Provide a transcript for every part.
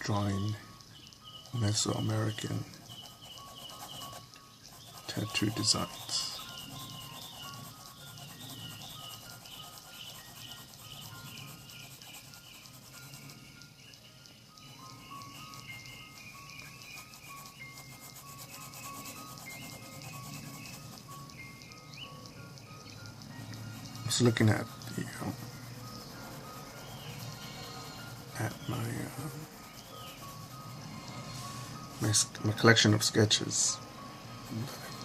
drawing Mesoamerican tattoo designs. I was looking at the my collection of sketches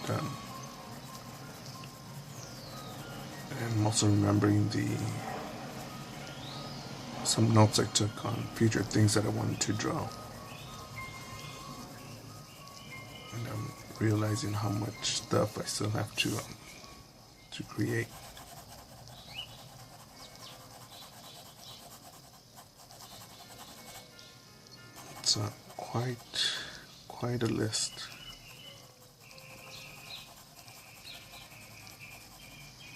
that I've done, and I'm also remembering some notes I took on future things that I wanted to draw, and I'm realizing how much stuff I still have to create. It's quite a list.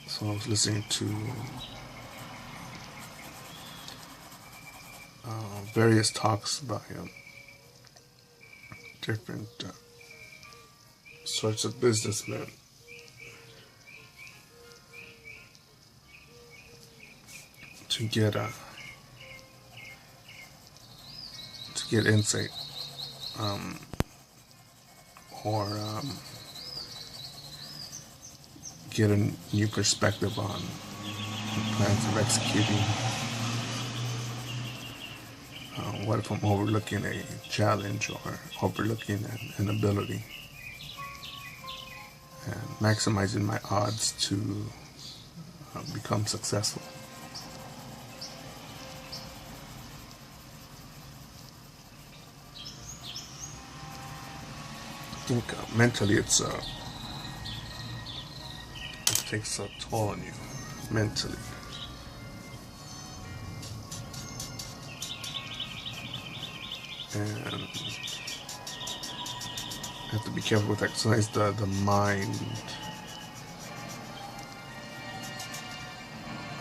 So I was listening to various talks by different sorts of businessmen to get insight or get a new perspective on plans of executing. What if I'm overlooking a challenge or overlooking an ability, and maximizing my odds to become successful. I think mentally it takes a toll on you mentally. And you have to be careful with exercise. The mind,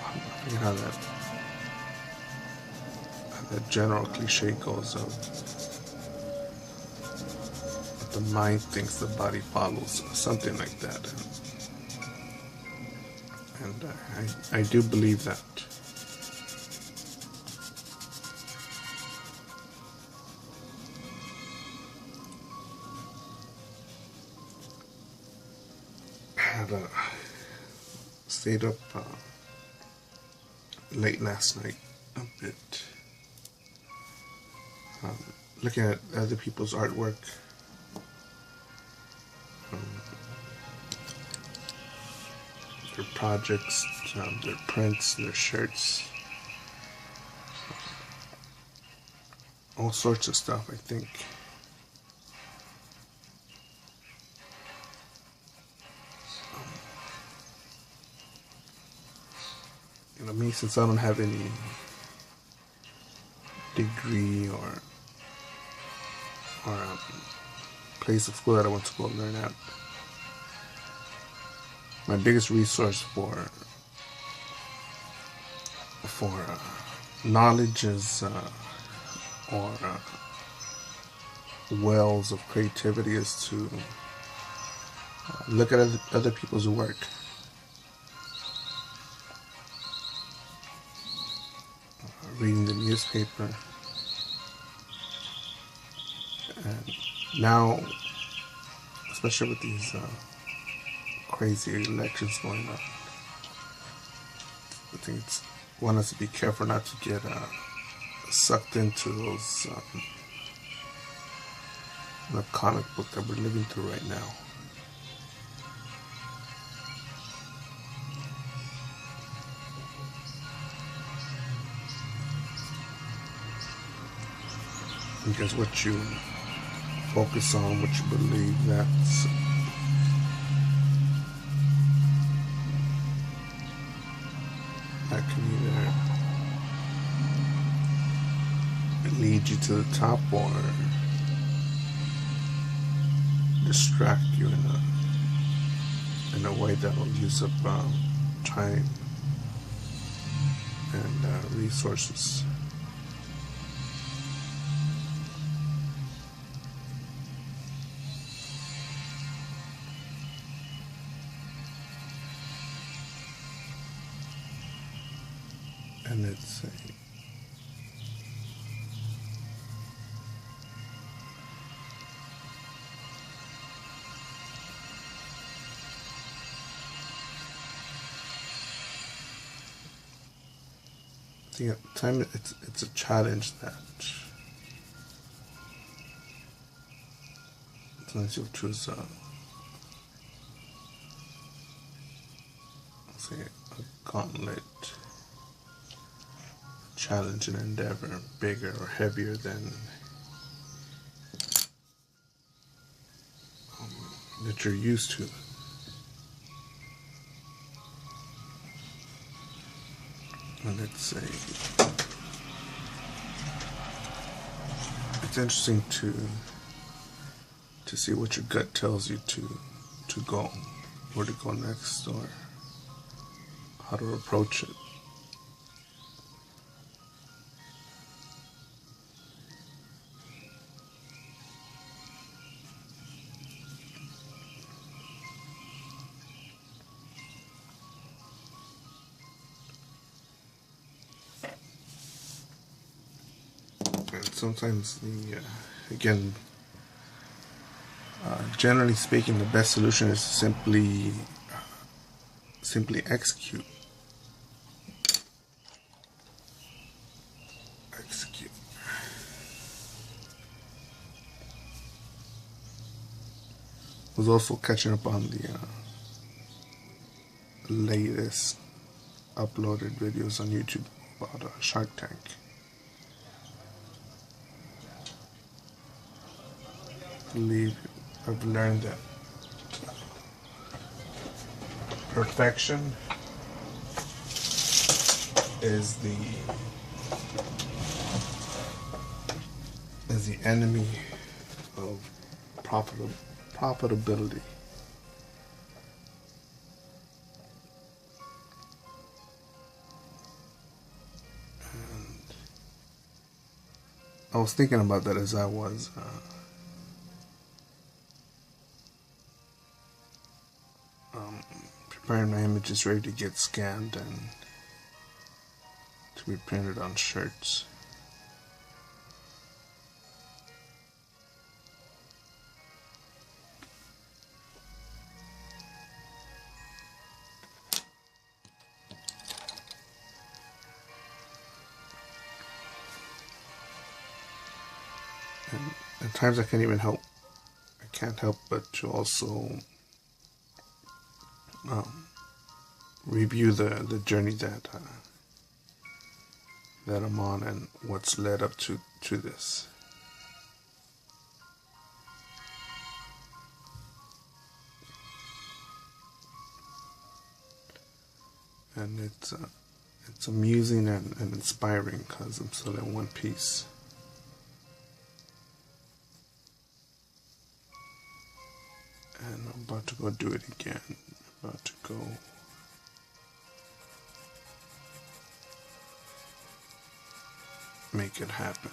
I forget how that general cliche goes of the mind thinks, the body follows, something like that. And I do believe that. I stayed up late last night a bit, looking at other people's artwork. Their projects, their prints, their shirts, all sorts of stuff. I think me, since I don't have any degree or place of school that I went to go learn at, my biggest resource for knowledge is or wells of creativity is to look at other people's work. Reading the newspaper, and now, especially with these crazy elections going on, I think one has to be careful not to get sucked into those the comic book that we're living through right now. Because what you focus on, what you believe, that can either lead you to the top or distract you in a way that will use up time and resources. And it's at the time it's a challenge that sometimes you'll choose say a gauntlet, a challenge, an endeavor bigger or heavier than that you're used to. And it's interesting to see what your gut tells you to go, where to go next, or how to approach it. And sometimes again, generally speaking, the best solution is to simply execute. Was also catching up on the latest uploaded videos on YouTube about Shark Tank. I believe I've learned that perfection is the enemy of profitability. And I was thinking about that as I was preparing my images ready to get scanned and to be printed on shirts. And at times I can't help but to also review the journey that I'm on and what's led up to this. And it's amusing and inspiring because I'm still in one piece. And I'm about to go do it again. About to go make it happen.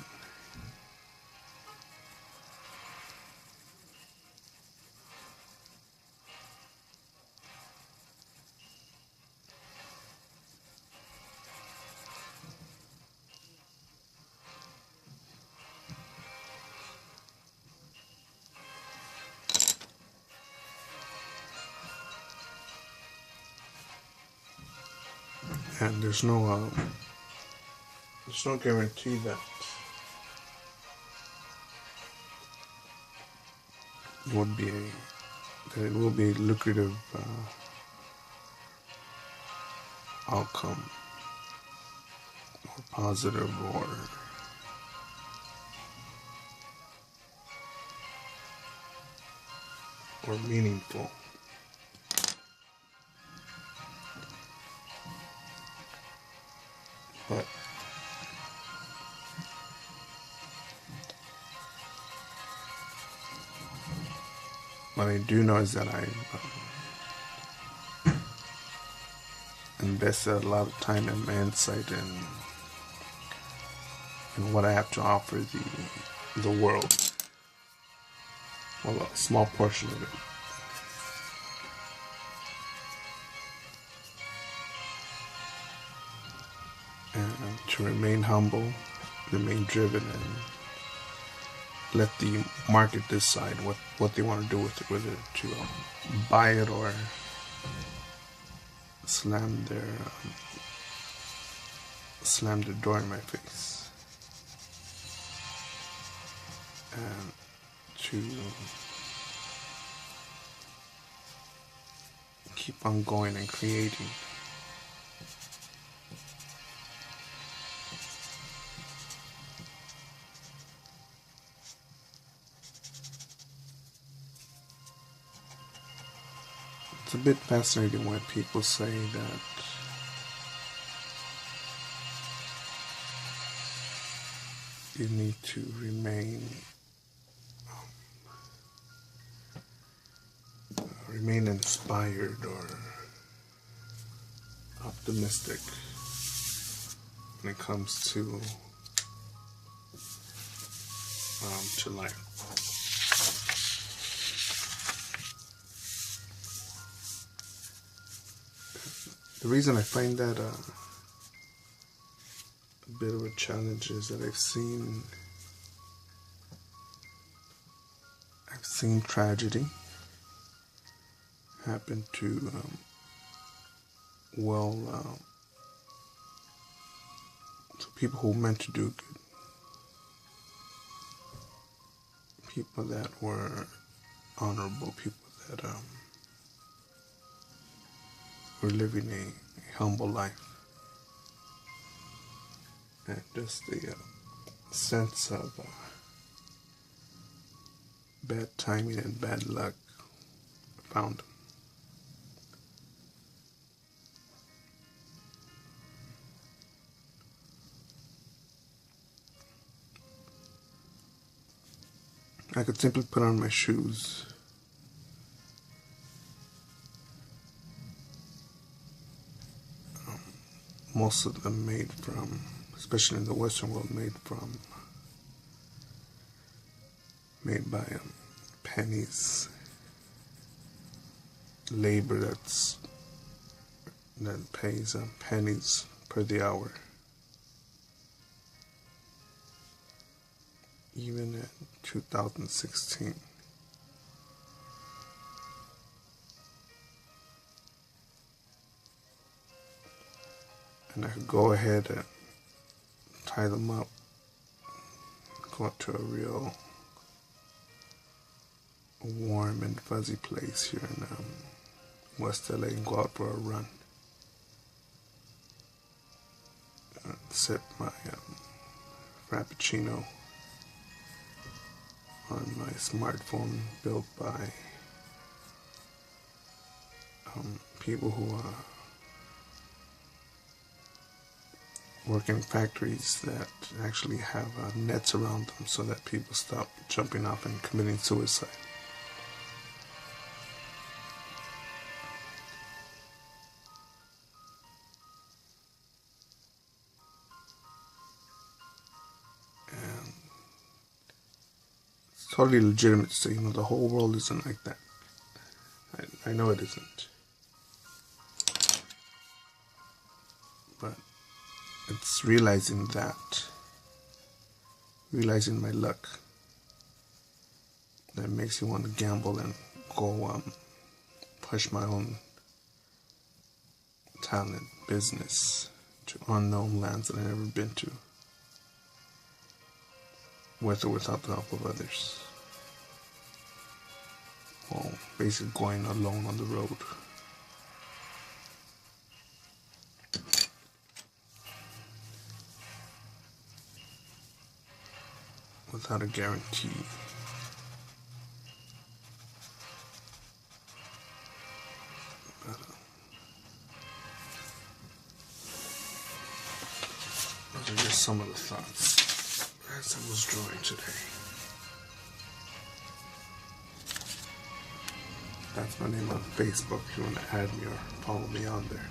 And there's no guarantee that it will be a lucrative outcome, or positive, or meaningful. But what I do know is that I invested a lot of time and my insight in what I have to offer the world. Well, a small portion of it. and to remain humble, remain driven, and let the market decide what they want to do with it, whether to buy it or slam their door in my face, and to keep on going and creating. It's a bit fascinating when people say that you need to remain inspired or optimistic when it comes to life. The reason I find that a bit of a challenge is that I've seen tragedy happen to to people who meant to do good, people that were honorable, people that were living a humble life, and just the sense of bad timing and bad luck found them. I could simply put on my shoes most of them made from, especially in the Western world, made by pennies, labor that pays pennies per the hour. Even in 2016. And I could go ahead and tie them up, go out to a real warm and fuzzy place here in West LA and go out for a run. Sip my Frappuccino on my smartphone built by people who work in factories that actually have nets around them so that people stop jumping off and committing suicide. And it's totally legitimate to say, the whole world isn't like that. I know it isn't. But it's realizing my luck, that makes me want to gamble and go push my own talent, business to unknown lands that I've never been to, with or without the help of others. Well, basically going alone on the road. Without a guarantee. But, those are just some of the thoughts as I was drawing today. That's my name on Facebook if you want to add me or follow me on there.